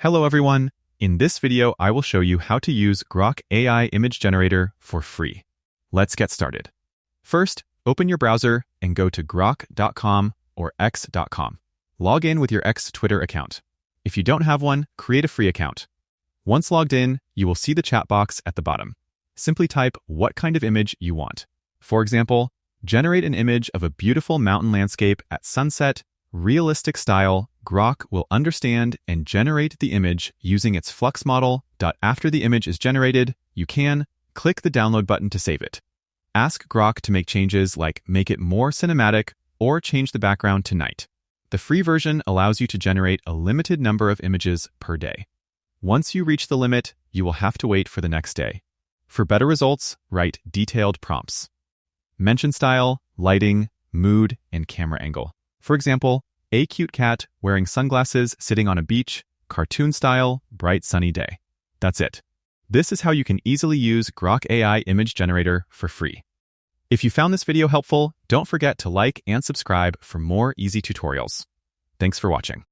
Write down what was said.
Hello everyone! In this video, I will show you how to use Grok AI image generator for free. Let's get started. First, open your browser and go to grok.com or x.com. Log in with your X Twitter account. If you don't have one, create a free account. Once logged in, you will see the chat box at the bottom. Simply type what kind of image you want. For example, generate an image of a beautiful mountain landscape at sunset, realistic style. Grok will understand and generate the image using its flux model. After the image is generated, you can click the download button to save it. Ask Grok to make changes like make it more cinematic or change the background to night. The free version allows you to generate a limited number of images per day. Once you reach the limit, you will have to wait for the next day. For better results, write detailed prompts. Mention style, lighting, mood, and camera angle. For example, a cute cat wearing sunglasses sitting on a beach, cartoon style, bright sunny day. That's it. This is how you can easily use Grok AI image generator for free. If you found this video helpful, don't forget to like and subscribe for more easy tutorials. Thanks for watching.